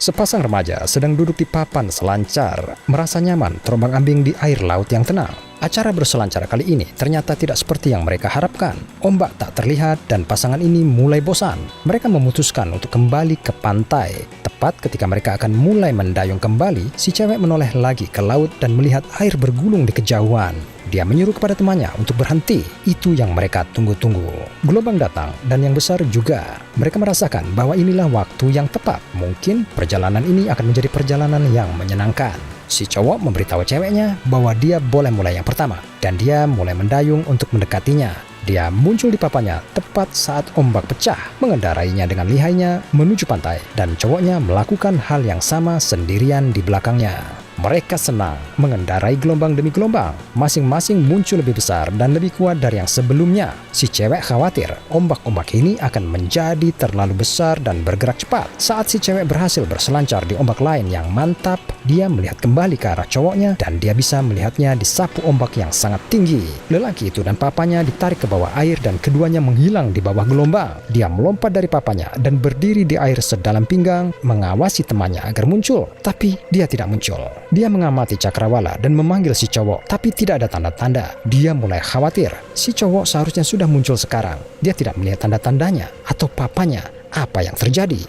Sepasang remaja sedang duduk di papan selancar, merasa nyaman terombang-ambing di air laut yang tenang. Acara berselancar kali ini ternyata tidak seperti yang mereka harapkan. Ombak tak terlihat dan pasangan ini mulai bosan. Mereka memutuskan untuk kembali ke pantai. Tepat ketika mereka akan mulai mendayung kembali, si cewek menoleh lagi ke laut dan melihat air bergulung di kejauhan. Dia menyuruh kepada temannya untuk berhenti. Itu yang mereka tunggu-tunggu. Gelombang datang dan yang besar juga. Mereka merasakan bahwa inilah waktu yang tepat. Mungkin perjalanan ini akan menjadi perjalanan yang menyenangkan. Si cowok memberitahu ceweknya bahwa dia boleh mulai yang pertama. Dan dia mulai mendayung untuk mendekatinya. Dia muncul di papanya tepat saat ombak pecah, mengendarainya dengan lihainya menuju pantai. Dan cowoknya melakukan hal yang sama sendirian di belakangnya. Mereka senang mengendarai gelombang demi gelombang. Masing-masing muncul lebih besar dan lebih kuat dari yang sebelumnya. Si cewek khawatir ombak-ombak ini akan menjadi terlalu besar dan bergerak cepat. Saat si cewek berhasil berselancar di ombak lain yang mantap, dia melihat kembali ke arah cowoknya dan dia bisa melihatnya disapu ombak yang sangat tinggi. Lelaki itu dan papanya ditarik ke bawah air dan keduanya menghilang di bawah gelombang. Dia melompat dari papanya dan berdiri di air sedalam pinggang, mengawasi temannya agar muncul. Tapi dia tidak muncul. Dia mengamati cakrawala dan memanggil si cowok, tapi tidak ada tanda-tanda. Dia mulai khawatir. Si cowok seharusnya sudah muncul sekarang. Dia tidak melihat tanda-tandanya atau papanya. Apa yang terjadi?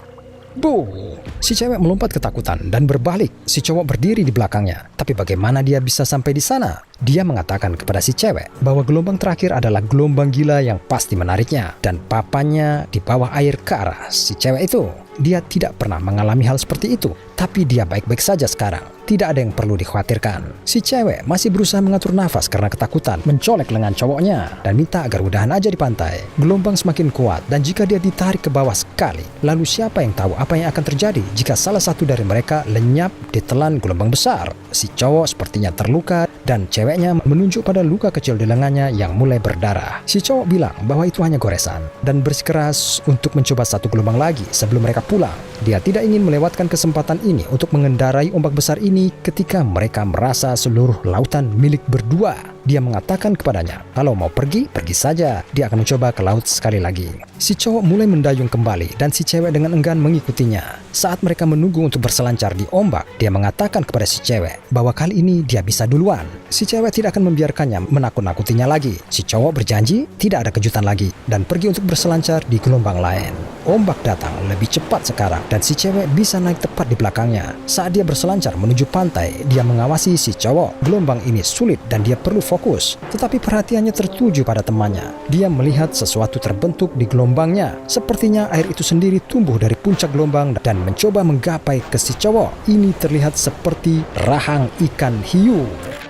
Bu! Si cewek melompat ketakutan dan berbalik. Si cowok berdiri di belakangnya. Tapi bagaimana dia bisa sampai di sana? Dia mengatakan kepada si cewek bahwa gelombang terakhir adalah gelombang gila yang pasti menariknya. Dan papanya di bawah air ke arah si cewek itu. Dia tidak pernah mengalami hal seperti itu, tapi dia baik-baik saja sekarang. Tidak ada yang perlu dikhawatirkan. Si cewek masih berusaha mengatur nafas karena ketakutan, mencolek lengan cowoknya, dan minta agar udahan aja di pantai. Gelombang semakin kuat, dan jika dia ditarik ke bawah sekali, lalu siapa yang tahu apa yang akan terjadi jika salah satu dari mereka lenyap ditelan gelombang besar. Si cowok sepertinya terluka, dan ceweknya menunjuk pada luka kecil di lengannya yang mulai berdarah. Si cowok bilang bahwa itu hanya goresan, dan bersikeras untuk mencoba satu gelombang lagi sebelum mereka pulang. Dia tidak ingin melewatkan kesempatan ini untuk mengendarai ombak besar ini ketika mereka merasa seluruh lautan milik berdua. Dia mengatakan kepadanya, kalau mau pergi, pergi saja. Dia akan mencoba ke laut sekali lagi. Si cowok mulai mendayung kembali dan si cewek dengan enggan mengikutinya. Saat mereka menunggu untuk berselancar di ombak, dia mengatakan kepada si cewek bahwa kali ini dia bisa duluan. Si cewek tidak akan membiarkannya menakut-nakutinya lagi. Si cowok berjanji tidak ada kejutan lagi dan pergi untuk berselancar di gelombang lain. Ombak datang lebih cepat sekarang dan si cewek bisa naik tepat di belakangnya. Saat dia berselancar menuju pantai, dia mengawasi si cowok. Gelombang ini sulit dan dia perlu fokus, tetapi perhatiannya tertuju pada temannya. Dia melihat sesuatu terbentuk di gelombangnya. Sepertinya air itu sendiri tumbuh dari puncak gelombang dan mencoba menggapai ke si cowok. Ini terlihat seperti rahang ikan hiu.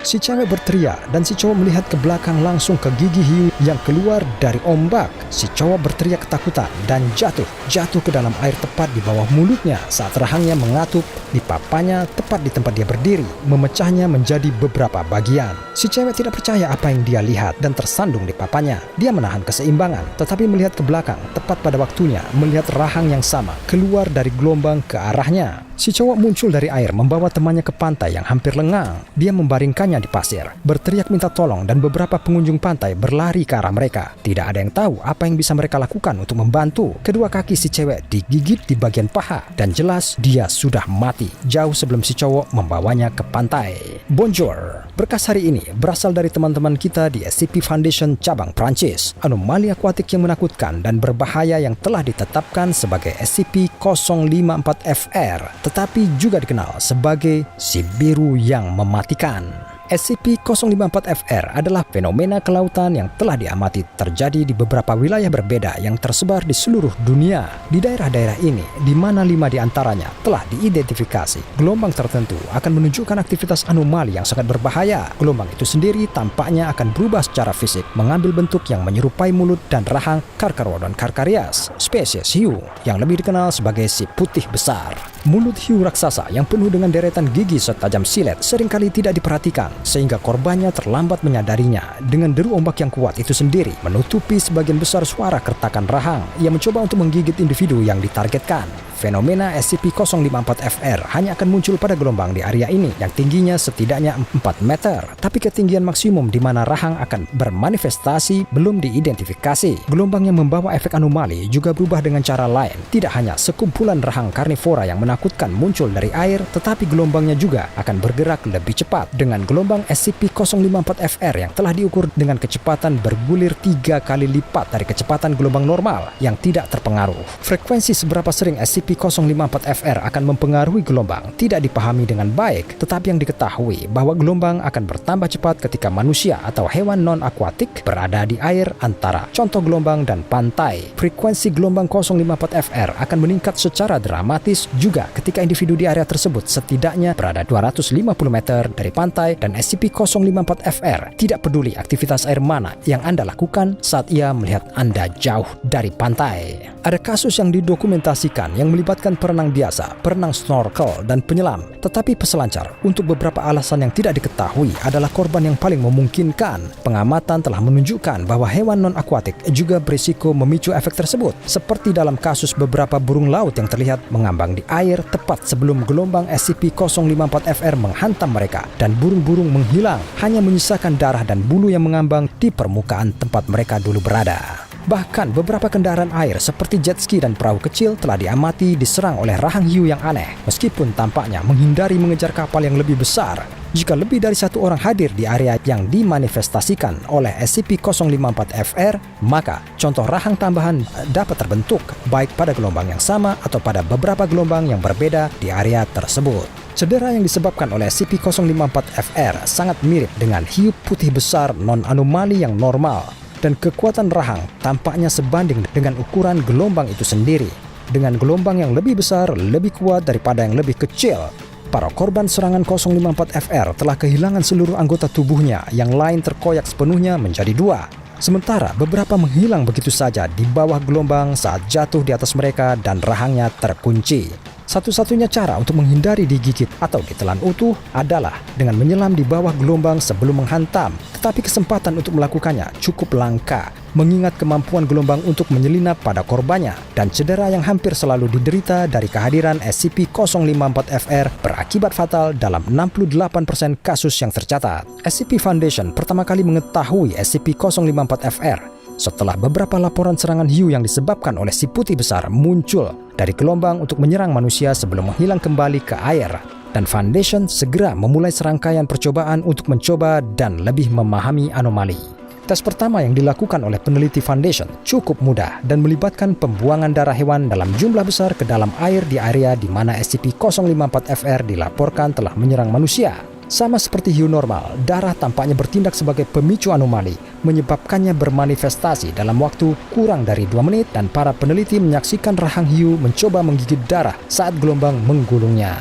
Si cewek berteriak dan si cowok melihat ke belakang langsung ke gigi hiu yang keluar dari ombak. Si cowok berteriak ketakutan dan jatuh ke dalam air tepat di bawah mulutnya saat rahangnya mengatup di papanya tepat di tempat dia berdiri, memecahnya menjadi beberapa bagian. Si cewek tidak percaya apa yang dia lihat dan tersandung di papanya. Dia menahan keseimbangan, tetapi melihat ke belakang tepat pada waktunya, melihat rahang yang sama keluar dari gelombang ke arahnya. Si cowok muncul dari air membawa temannya ke pantai yang hampir lengang. Dia membaringkannya di pasir, berteriak minta tolong dan beberapa pengunjung pantai berlari ke arah mereka. Tidak ada yang tahu apa yang bisa mereka lakukan untuk membantu. Kedua kaki si cewek digigit di bagian paha dan jelas dia sudah mati jauh sebelum si cowok membawanya ke pantai. Bonjour. Berkas hari ini berasal dari teman-teman kita di SCP Foundation cabang Prancis. Anomali akuatik yang menakutkan dan berbahaya yang telah ditetapkan sebagai SCP-054-FR, tetapi juga dikenal sebagai si biru yang mematikan. SCP-054-FR adalah fenomena kelautan yang telah diamati terjadi di beberapa wilayah berbeda yang tersebar di seluruh dunia. Di daerah-daerah ini, di mana 5 di antaranya telah diidentifikasi, gelombang tertentu akan menunjukkan aktivitas anomali yang sangat berbahaya. Gelombang itu sendiri tampaknya akan berubah secara fisik, mengambil bentuk yang menyerupai mulut dan rahang Carcharodon carcharias, spesies hiu yang lebih dikenal sebagai si putih besar. Mulut hiu raksasa yang penuh dengan deretan gigi setajam silet seringkali tidak diperhatikan, sehingga korbannya terlambat menyadarinya. Dengan deru ombak yang kuat itu sendiri menutupi sebagian besar suara kertakan rahang yang mencoba untuk menggigit individu yang ditargetkan. fenomena SCP-054-FR hanya akan muncul pada gelombang di area ini yang tingginya setidaknya 4 meter, tapi ketinggian maksimum di mana rahang akan bermanifestasi belum diidentifikasi. Gelombang yang membawa efek anomali juga berubah dengan cara lain. Tidak hanya sekumpulan rahang karnivora yang menakutkan muncul dari air, tetapi gelombangnya juga akan bergerak lebih cepat. Dengan gelombang SCP-054-FR yang telah diukur dengan kecepatan bergulir 3 kali lipat dari kecepatan gelombang normal yang tidak terpengaruh. Frekuensi seberapa sering SCP-054-FR akan mempengaruhi gelombang tidak dipahami dengan baik, tetapi yang diketahui bahwa gelombang akan bertambah cepat ketika manusia atau hewan non-akuatik berada di air antara contoh gelombang dan pantai. Frekuensi gelombang 054-FR akan meningkat secara dramatis juga ketika individu di area tersebut setidaknya berada 250 meter dari pantai, dan SCP-054-FR tidak peduli aktivitas air mana yang Anda lakukan saat ia melihat Anda jauh dari pantai. Ada kasus yang didokumentasikan yang melibatkan perenang biasa, perenang snorkel, dan penyelam. Tetapi peselancar, untuk beberapa alasan yang tidak diketahui, adalah korban yang paling memungkinkan. Pengamatan telah menunjukkan bahwa hewan non-akuatik juga berisiko memicu efek tersebut, seperti dalam kasus beberapa burung laut yang terlihat mengambang di air tepat sebelum gelombang SCP-054-FR menghantam mereka, dan burung-burung menghilang, hanya menyisakan darah dan bulu yang mengambang di permukaan tempat mereka dulu berada. Bahkan beberapa kendaraan air seperti jet ski dan perahu kecil telah diamati diserang oleh rahang hiu yang aneh, meskipun tampaknya menghindari mengejar kapal yang lebih besar. Jika lebih dari satu orang hadir di area yang dimanifestasikan oleh SCP-054-FR, maka contoh rahang tambahan dapat terbentuk, baik pada gelombang yang sama atau pada beberapa gelombang yang berbeda di area tersebut. Cedera yang disebabkan oleh SCP-054-FR sangat mirip dengan hiu putih besar non-anomali yang normal, dan kekuatan rahang tampaknya sebanding dengan ukuran gelombang itu sendiri. Dengan gelombang yang lebih besar, lebih kuat daripada yang lebih kecil, para korban serangan 054-FR telah kehilangan seluruh anggota tubuhnya, yang lain terkoyak sepenuhnya menjadi 2. Sementara beberapa menghilang begitu saja di bawah gelombang saat jatuh di atas mereka dan rahangnya terkunci. Satu-satunya cara untuk menghindari digigit atau ditelan utuh adalah dengan menyelam di bawah gelombang sebelum menghantam. Tetapi kesempatan untuk melakukannya cukup langka, mengingat kemampuan gelombang untuk menyelinap pada korbannya, dan cedera yang hampir selalu diderita dari kehadiran SCP-054-FR berakibat fatal dalam 68% kasus yang tercatat. SCP Foundation pertama kali mengetahui SCP-054-FR setelah beberapa laporan serangan hiu yang disebabkan oleh si putih besar muncul dari gelombang untuk menyerang manusia sebelum menghilang kembali ke air, dan Foundation segera memulai serangkaian percobaan untuk mencoba dan lebih memahami anomali. Tes pertama yang dilakukan oleh peneliti Foundation cukup mudah dan melibatkan pembuangan darah hewan dalam jumlah besar ke dalam air di area di mana SCP-054-FR dilaporkan telah menyerang manusia. Sama seperti hiu normal, darah tampaknya bertindak sebagai pemicu anomali, menyebabkannya bermanifestasi dalam waktu kurang dari 2 menit, dan para peneliti menyaksikan rahang hiu mencoba menggigit darah saat gelombang menggulungnya.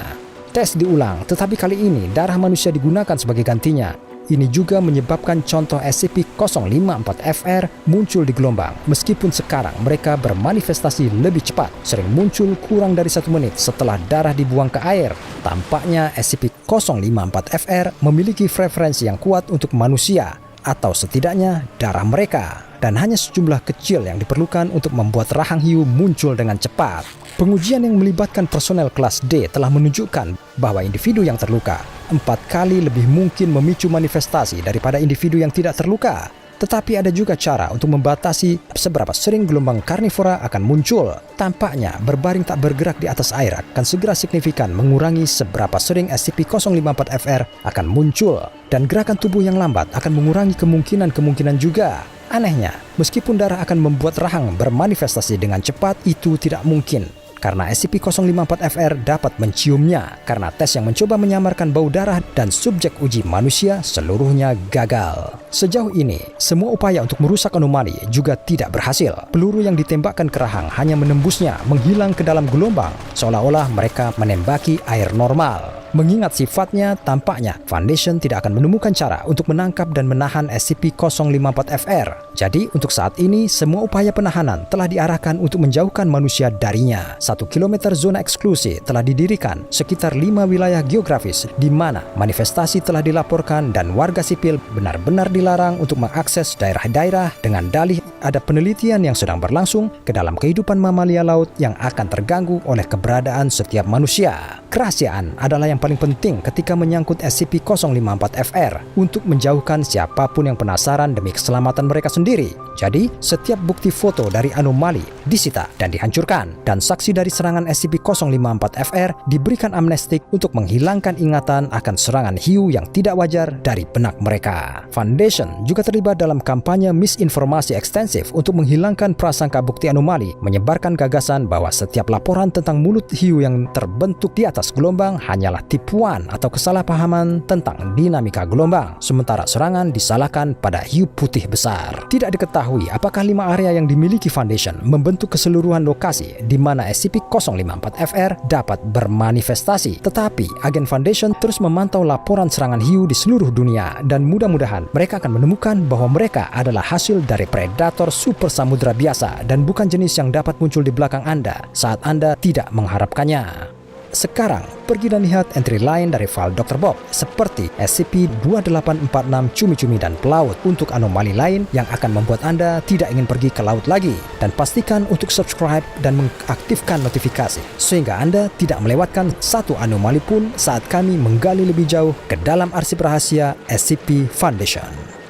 Tes diulang, tetapi kali ini darah manusia digunakan sebagai gantinya. Ini juga menyebabkan contoh SCP-054-FR muncul di gelombang, meskipun sekarang mereka bermanifestasi lebih cepat, sering muncul kurang dari 1 menit setelah darah dibuang ke air. Tampaknya SCP-054-FR memiliki preferensi yang kuat untuk manusia, atau setidaknya darah mereka, dan hanya sejumlah kecil yang diperlukan untuk membuat rahang hiu muncul dengan cepat. Pengujian yang melibatkan personel kelas D telah menunjukkan bahwa individu yang terluka 4 kali lebih mungkin memicu manifestasi daripada individu yang tidak terluka. Tetapi ada juga cara untuk membatasi seberapa sering gelombang karnivora akan muncul. Tampaknya berbaring tak bergerak di atas air akan segera signifikan mengurangi seberapa sering SCP-054-FR akan muncul, dan gerakan tubuh yang lambat akan mengurangi kemungkinan juga. Anehnya, meskipun darah akan membuat rahang bermanifestasi dengan cepat, itu tidak mungkin, karena SCP-054-FR dapat menciumnya, karena tes yang mencoba menyamarkan bau darah dan subjek uji manusia seluruhnya gagal. Sejauh ini, semua upaya untuk merusak anomali juga tidak berhasil. Peluru yang ditembakkan ke rahang hanya menembusnya, menghilang ke dalam gelombang, seolah-olah mereka menembaki air normal. Mengingat sifatnya, tampaknya Foundation tidak akan menemukan cara untuk menangkap dan menahan SCP-054-FR. Jadi, untuk saat ini, semua upaya penahanan telah diarahkan untuk menjauhkan manusia darinya. 1 km zona eksklusi telah didirikan sekitar 5 wilayah geografis di mana manifestasi telah dilaporkan dan warga sipil benar-benar dilarang untuk mengakses daerah-daerah dengan dalih ada penelitian yang sedang berlangsung ke dalam kehidupan mamalia laut yang akan terganggu oleh keberadaan setiap manusia. Kerahasiaan adalah yang paling penting ketika menyangkut SCP-054-FR untuk menjauhkan siapapun yang penasaran demi keselamatan mereka sendiri. Jadi, setiap bukti foto dari anomali disita dan dihancurkan, dan saksi dari serangan SCP-054-FR diberikan amnestik untuk menghilangkan ingatan akan serangan hiu yang tidak wajar dari benak mereka. Foundation juga terlibat dalam kampanye misinformasi ekstensif untuk menghilangkan prasangka bukti anomali, menyebarkan gagasan bahwa setiap laporan tentang mulut hiu yang terbentuk di atas gelombang hanyalah tipuan atau kesalahpahaman tentang dinamika gelombang, sementara serangan disalahkan pada hiu putih besar. Tidak diketahui apakah 5 area yang dimiliki Foundation membentuk keseluruhan lokasi di mana SCP-054-FR dapat bermanifestasi, tetapi agen Foundation terus memantau laporan serangan hiu di seluruh dunia, dan mudah-mudahan mereka akan menemukan bahwa mereka adalah hasil dari predator super samudra biasa dan bukan jenis yang dapat muncul di belakang Anda saat Anda tidak mengharapkannya. Sekarang, pergi dan lihat entry lain dari file Dr. Bob seperti SCP-2846 Cumi-Cumi dan Pelaut untuk anomali lain yang akan membuat Anda tidak ingin pergi ke laut lagi. Dan pastikan untuk subscribe dan mengaktifkan notifikasi sehingga Anda tidak melewatkan satu anomali pun saat kami menggali lebih jauh ke dalam arsip rahasia SCP Foundation.